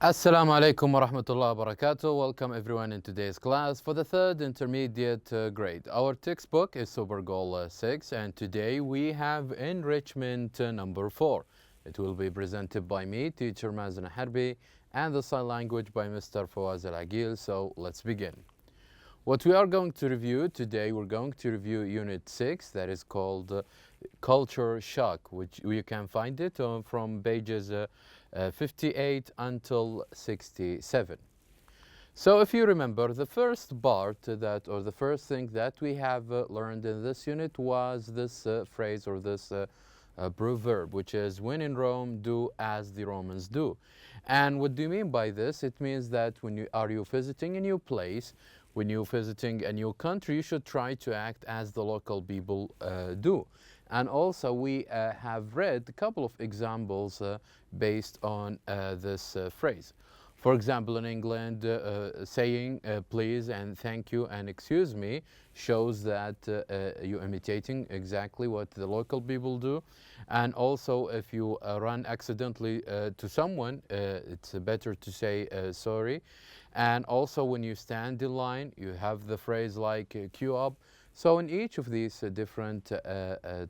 Assalamu alaikum wa rahmatullahi wa barakatuh. Welcome everyone in today's class for the third intermediate grade. Our textbook is Super Goal 6 and today we have enrichment number 4. It will be presented by me, teacher Mazen Harbi, and the sign language by Mr. Fawaz Al-Agil. So let's begin. What we are going to review today, we're going to review Unit 6 that is called Culture Shock, which you can find it from pages 58 until 67. So if you remember, the first part that, or the first thing that we have learned in this unit was this phrase or this proverb, which is when in Rome, do as the Romans do. And what do you mean by this? It means that when you visiting a new place, when you're visiting a new country, you should try to act as the local people do. And also we have read a couple of examples based on this phrase. For example, in England, saying please and thank you and excuse me shows that you're imitating exactly what the local people do. And also, if you run accidentally to someone, it's better to say sorry. And also, when you stand in line, you have the phrase like queue up. So in each of these different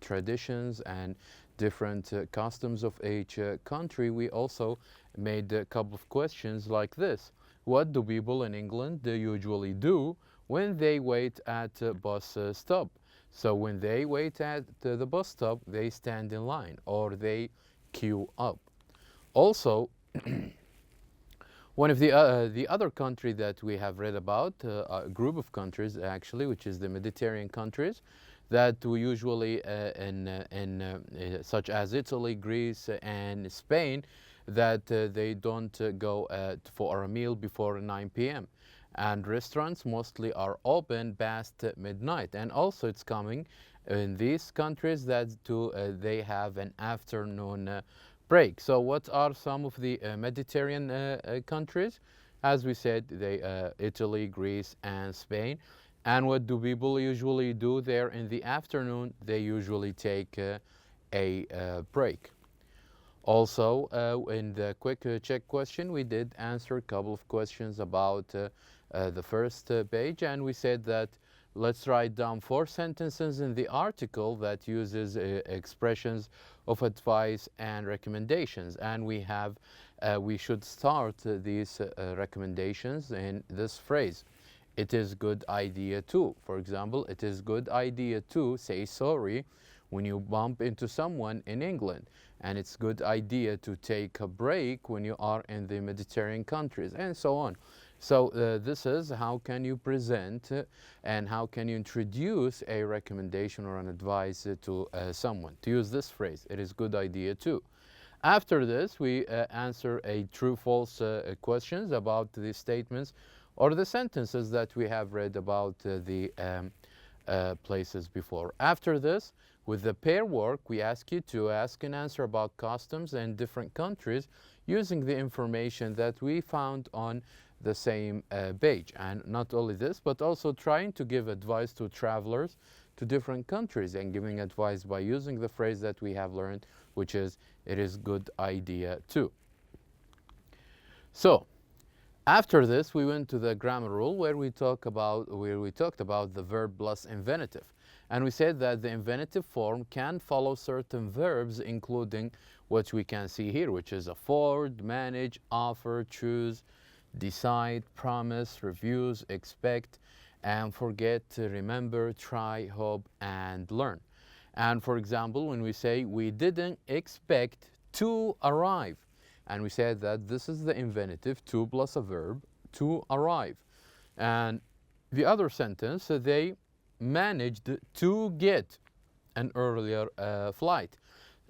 traditions and different customs of each country, we also made a couple of questions like this. What do people in England usually do when they wait at a bus stop? So when they wait at the bus stop, they stand in line or they queue up. Also, one of the other country that we have read about, a group of countries actually, which is the Mediterranean countries, that we usually such as Italy, Greece, and Spain, that they don't go for a meal before 9 p.m. And restaurants mostly are open past midnight. And also it's coming in these countries that they have an afternoon break. So what are some of the Mediterranean countries? As we said, Italy, Greece, and Spain. And what do people usually do there in the afternoon? They usually take a break. Also, in the quick check question, we did answer a couple of questions about the first page, and we said that let's write down 4 sentences in the article that uses expressions of advice and recommendations. And we should start these recommendations in this phrase. It is good idea to. For example, it is good idea to say sorry when you bump into someone in England. And it's good idea to take a break when you are in the Mediterranean countries, and so on. So this is how can you present and how can you introduce a recommendation or an advice to someone. To use this phrase, it is good idea too. After this, we answer a true-false questions about the statements or the sentences that we have read about the places before. After this, with the pair work, we ask you to ask and answer about customs in different countries using the information that we found on the same page. And not only this, but also trying to give advice to travelers to different countries and giving advice by using the phrase that we have learned, which is, it is good idea too. So, after this, we went to the grammar rule where we talked about the verb plus infinitive. And we said that the infinitive form can follow certain verbs, including what we can see here, which is afford, manage, offer, choose, decide, promise, refuse, expect, and forget, remember, try, hope, and learn. And for example, when we say we didn't expect to arrive, and we said that this is the infinitive, to plus a verb, to arrive. And the other sentence, they managed to get an earlier flight.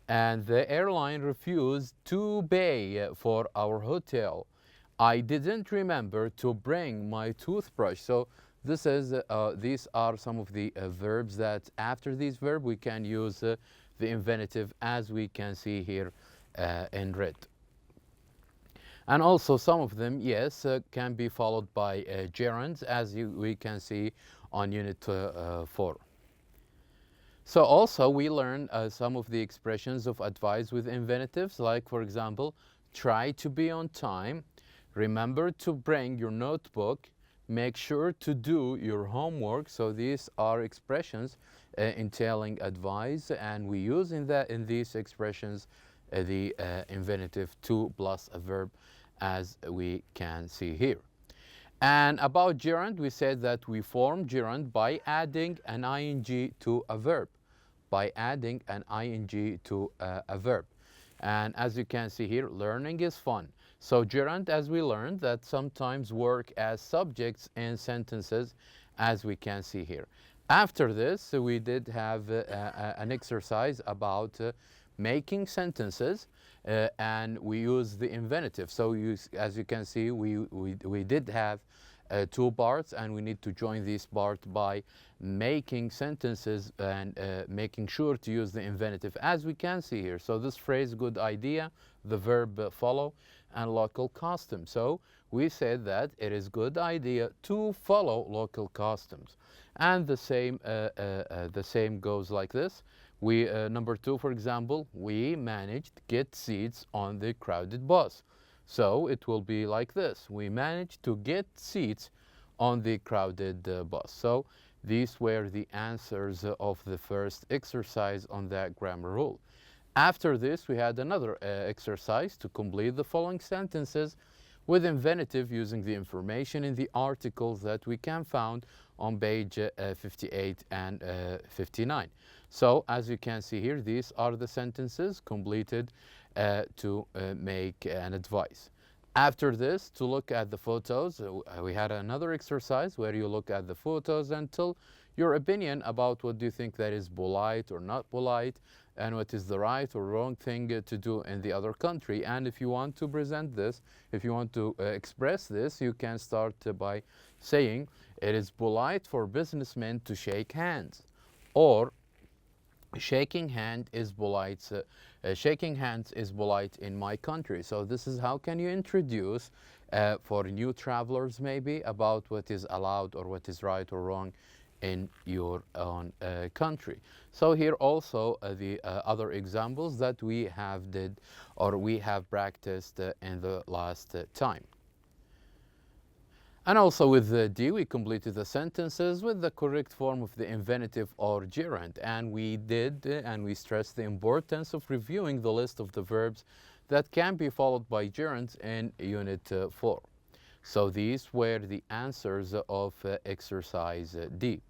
And the airline refused to pay for our hotel. I didn't remember to bring my toothbrush. So this is, these are some of the verbs that after this verb we can use the infinitive, as we can see here in red. And also some of them, yes, can be followed by gerunds, as we can see on Unit 4. So also we learn some of the expressions of advice with infinitives, like for example, try to be on time, Remember to bring your notebook. Make sure to do your homework. So these are expressions entailing advice, and we use in these expressions the infinitive to plus a verb, as we can see here. And about gerund, we said that we form gerund by adding an ing to a verb. By adding an ing to a verb. And as you can see here, learning is fun. So gerund, as we learned, that sometimes work as subjects in sentences, as we can see here. After this, we did have an exercise about making sentences, and we use the infinitive. So as you can see, we did have two parts, and we need to join this part by making sentences and making sure to use the infinitive, as we can see here. So this phrase, good idea, the verb follow, and local custom. So we said that it is good idea to follow local customs, and the same goes like this. We number two, for example, we managed to get seats on the crowded bus. So it will be like this: we managed to get seats on the crowded bus. So these were the answers of the first exercise on that grammar rule. After this, we had another exercise to complete the following sentences with infinitive using the information in the articles that we can find on page 58 and 59. So as you can see here, these are the sentences completed to make an advice. After this, to look at the photos, we had another exercise where you look at the photos and tell your opinion about what do you think that is polite or not polite, and what is the right or wrong thing to do in the other country. And if you want to present this, if you want to express this, you can start by saying it is polite for businessmen to shake hands, or shaking hands is polite in my country. So this is how can you introduce for new travelers maybe about what is allowed or what is right or wrong in your own country. So here also the other examples that we have did or we have practiced in the last time. And also with D, we completed the sentences with the correct form of the infinitive or gerund. And we did, and we stressed the importance of reviewing the list of the verbs that can be followed by gerunds in Unit 4. So these were the answers of exercise D.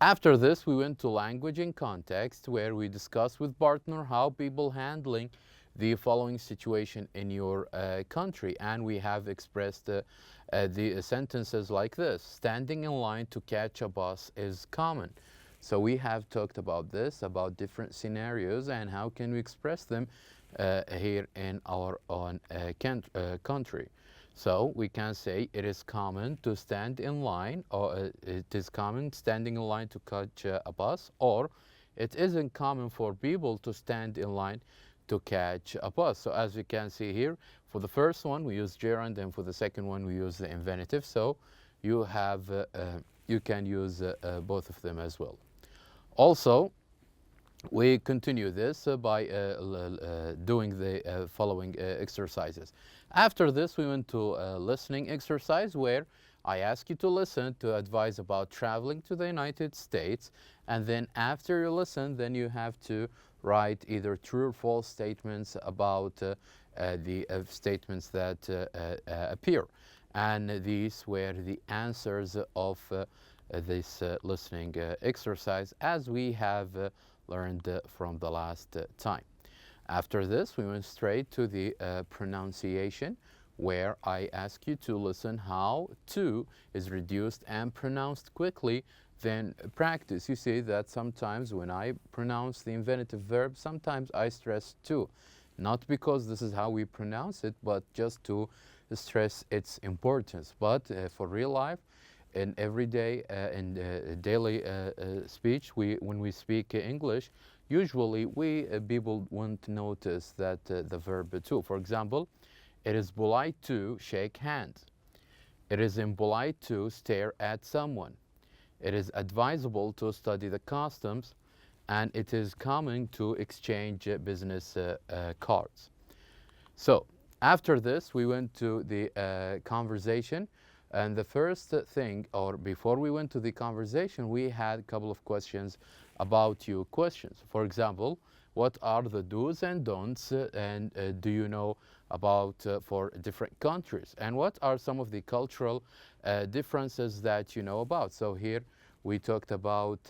After this, we went to language in context, where we discussed with partner how people handling the following situation in your country. And we have expressed the sentences like this: standing in line to catch a bus is common. So we have talked about this, about different scenarios and how can we express them here in our own country. So we can say it is common to stand in line, or it is common standing in line to catch a bus, or it isn't common for people to stand in line to catch a bus. So as you can see here, for the first one we use gerund, and for the second one we use the infinitive. So you have you can use both of them as well. Also, we continue this by doing the following exercises. After this, we went to a listening exercise where I ask you to listen to advise about traveling to the United States, and then after you listen, then you have to write either true or false statements about the statements that appear. And these were the answers of this listening exercise, as we have learned from the last time. After this, we went straight to the pronunciation, where I ask you to listen how to is reduced and pronounced quickly, then practice. You see that sometimes when I pronounce the infinitive verb, sometimes I stress to, not because this is how we pronounce it, but just to stress its importance. But for real life, in everyday and daily speech, when we speak English, usually people won't notice that the verb to. For example, it is polite to shake hands. It is impolite to stare at someone. It is advisable to study the customs, and it is common to exchange business cards. So After this, we went to the conversation. And the first thing, or before we went to the conversation, we had a couple of questions about you questions. For example, what are the do's and don'ts, and do you know about for different countries? And what are some of the cultural differences that you know about? So here we talked about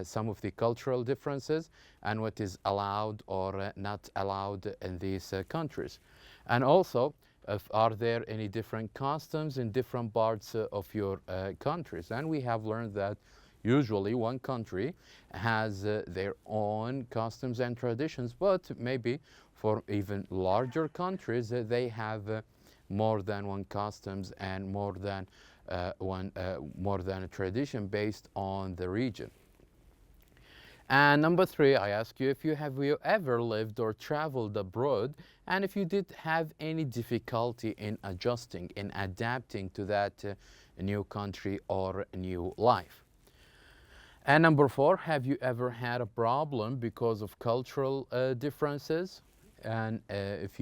some of the cultural differences and what is allowed or not allowed in these countries. And also, are there any different customs in different parts of your countries? And we have learned that usually one country has their own customs and traditions, but maybe for even larger countries, they have more than one customs and more than a tradition based on the region. And number three, I ask you if you ever lived or traveled abroad, and if you did have any difficulty in adjusting, in adapting to that new country or new life. And number four, have you ever had a problem because of cultural differences? And if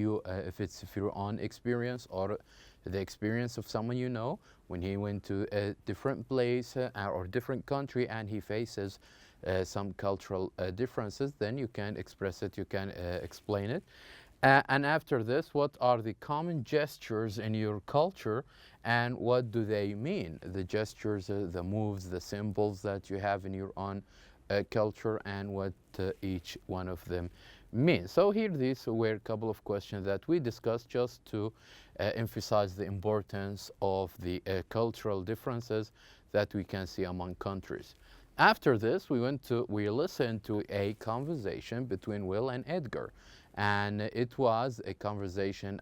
it's your own experience or the experience of someone you know, when he went to a different place or different country and he faces some cultural differences, then you can express it, you can explain it. And after this, what are the common gestures in your culture and what do they mean? The gestures, the moves, the symbols that you have in your own culture and what each one of them means. So here these were a couple of questions that we discussed just to emphasize the importance of the cultural differences that we can see among countries. After this, we listened to a conversation between Will and Edgar, and it was a conversation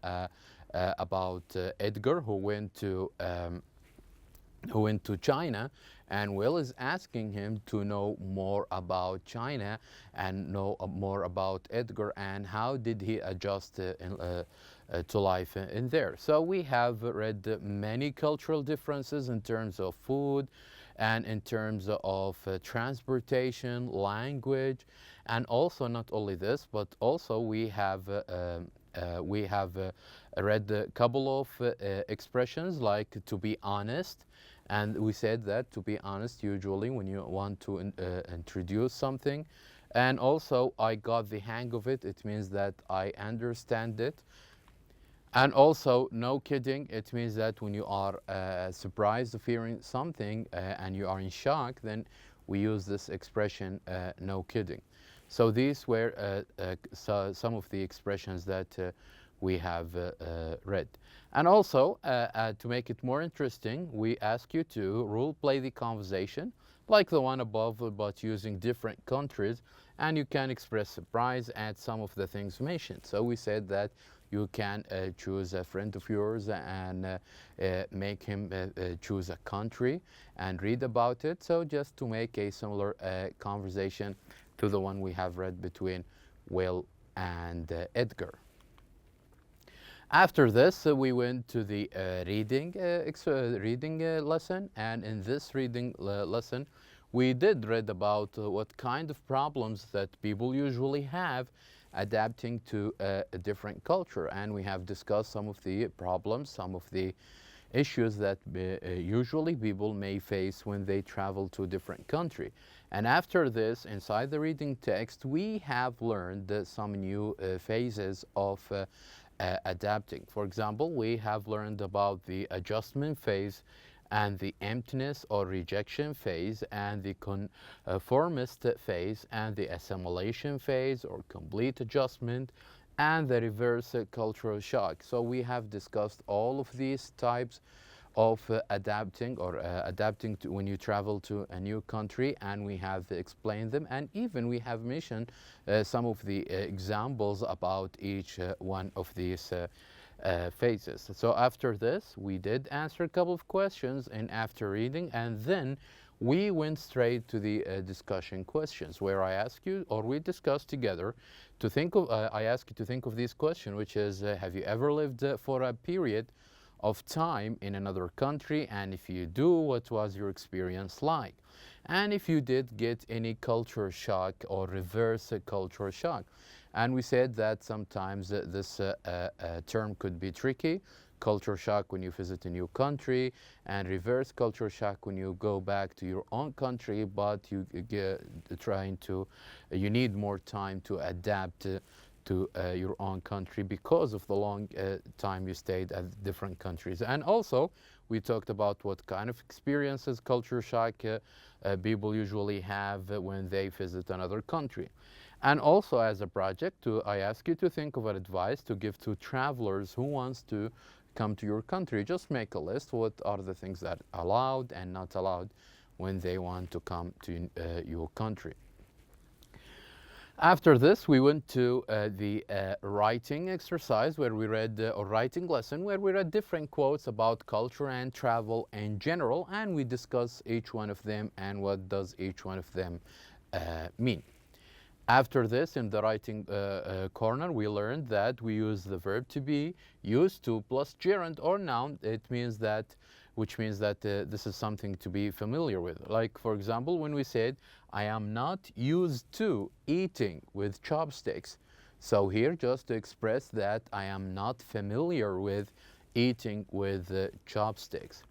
about Edgar who went to China, and Will is asking him to know more about China and know more about Edgar and how did he adjust to life in there. So we have read many cultural differences in terms of food, and in terms of transportation, language, and also not only this, but also we have read a couple of expressions like to be honest, and we said that to be honest usually when you want to introduce something, and also I got the hang of it, it means that I understand it. And also, no kidding, it means that when you are surprised of hearing something and you are in shock, then we use this expression, no kidding. So these were some of the expressions that we have read. And also, to make it more interesting, we ask you to role play the conversation like the one above, but using different countries, and you can express surprise at some of the things mentioned. So we said that you can choose a friend of yours and make him choose a country and read about it. So just to make a similar conversation to the one we have read between Will and Edgar. After this, we went to the reading lesson, and in this reading lesson, we did read about what kind of problems that people usually have adapting to a different culture, and we have discussed some of the problems, some of the issues that usually people may face when they travel to a different country. And after this, inside the reading text, we have learned some new phases of adapting. For example, we have learned about the adjustment phase and the emptiness or rejection phase and the conformist phase and the assimilation phase or complete adjustment and the reverse cultural shock. So we have discussed all of these types of adapting or adapting to when you travel to a new country, and we have explained them, and even we have mentioned some of the examples about each one of these phases. So after this, we did answer a couple of questions and after reading, and then we went straight to the discussion questions where I ask you, or we discussed together, to think of, I ask you to think of this question, which is, have you ever lived for a period of time in another country? And if you do, what was your experience like? And if you did get any culture shock or reverse culture shock. And we said that sometimes this term could be tricky. Culture shock when you visit a new country, and reverse culture shock when you go back to your own country, but you you need more time to adapt to your own country because of the long time you stayed at different countries. And also, we talked about what kind of experiences culture shock people usually have when they visit another country. And also, as a project, I ask you to think of an advice to give to travelers who wants to come to your country. Just make a list. What are the things that are allowed and not allowed when they want to come to your country? After this, we went to the writing exercise where we read, or writing lesson, where we read different quotes about culture and travel in general, and we discuss each one of them and what does each one of them mean. After this, in the writing corner, we learned that we use the verb to be, used to, plus gerund or noun. It means that, which means that this is something to be familiar with. Like, for example, when we said, I am not used to eating with chopsticks. So here, just to express that I am not familiar with eating with chopsticks.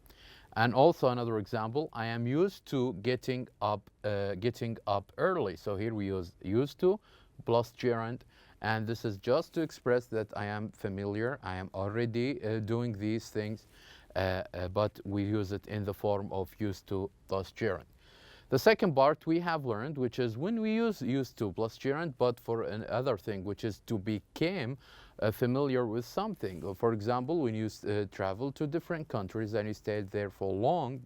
And also another example, I am used to getting up early. So here we use used to plus gerund, and this is just to express that I am familiar, I am already doing these things, but we use it in the form of used to plus gerund. The second part we have learned, which is when we use used to plus gerund, but for another thing, which is to become familiar with something. For example, when you travel to different countries and you stayed there for long,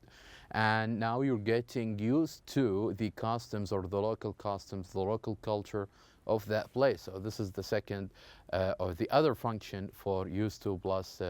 and now you're getting used to the customs or the local customs, the local culture of that place. So this is the second or the other function for used to plus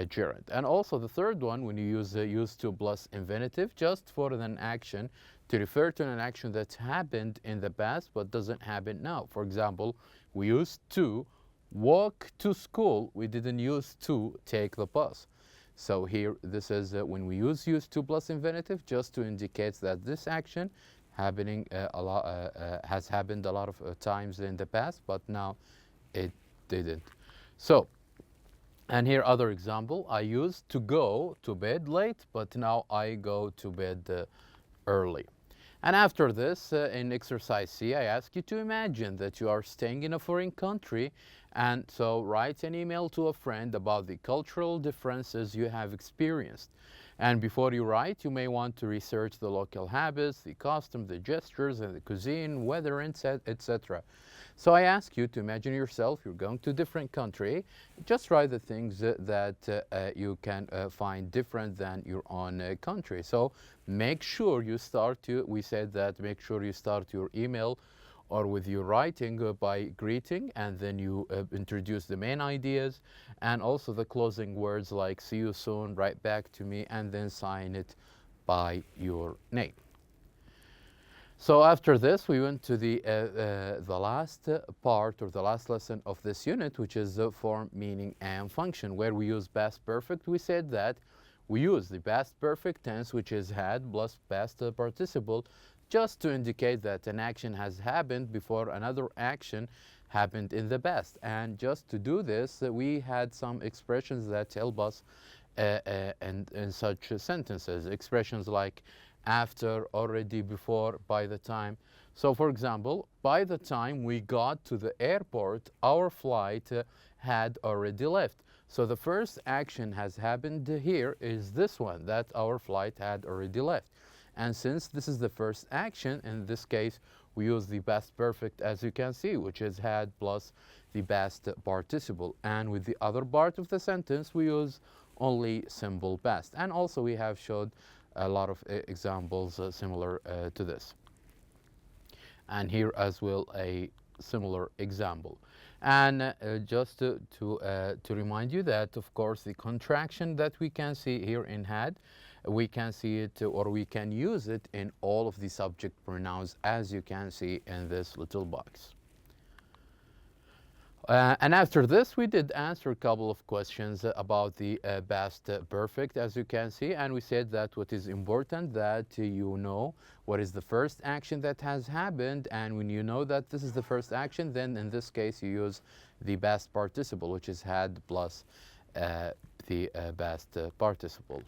gerund. And also the third one, when you use used to plus infinitive, just for an action to refer to an action that's happened in the past but doesn't happen now. For example, we used to walk to school. We didn't use to take the bus. So here, this is when we use used to plus infinitive, just to indicate that this action happening has happened a lot of times in the past, but now it didn't. So, and here other example, I used to go to bed late, but now I go to bed early. And after this, in exercise C, I ask you to imagine that you are staying in a foreign country, and so write an email to a friend about the cultural differences you have experienced. And before you write, you may want to research the local habits, the customs, the gestures, and the cuisine, weather, etc. So I ask you to imagine yourself, you're going to a different country. Just write the things that you can find different than your own country. So make sure you start we said that make sure you start your email or with your writing by greeting, and then you introduce the main ideas and also the closing words like see you soon, write back to me, and then sign it by your name. So after this, we went to the last part or the last lesson of this unit, which is form, meaning, and function, where we use past perfect. We said that we use the past perfect tense, which is had plus past participle, just to indicate that an action has happened before another action happened in the past. And just to do this, we had some expressions that help us in such sentences. Expressions like after, already, before, by the time. So for example, by the time we got to the airport, our flight had already left. So the first action has happened here is this one, that our flight had already left. And since this is the first action, in this case, we use the past perfect, as you can see, which is had plus the past participle. And with the other part of the sentence, we use only simple past. And also we have showed a lot of examples similar to this. And here as well a similar example. And just to remind you that, of course, the contraction that we can see here in had, we can see it or we can use it in all of the subject pronouns, as you can see in this little box. And after this, we did answer a couple of questions about the past perfect, as you can see. And we said that what is important that you know what is the first action that has happened. And when you know that this is the first action, then in this case, you use the past participle, which is had plus the past participle.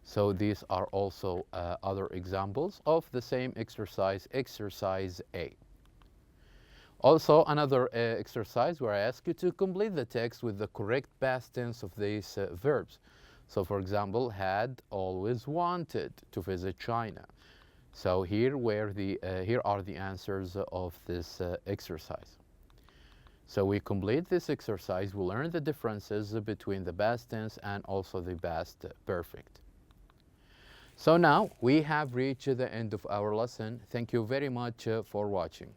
So these are also other examples of the same exercise, exercise A. Also, another exercise where I ask you to complete the text with the correct past tense of these verbs. So, for example, had always wanted to visit China. So here are the answers of this exercise. So we complete this exercise, we learn the differences between the past tense and also the past perfect. So now we have reached the end of our lesson. Thank you very much for watching.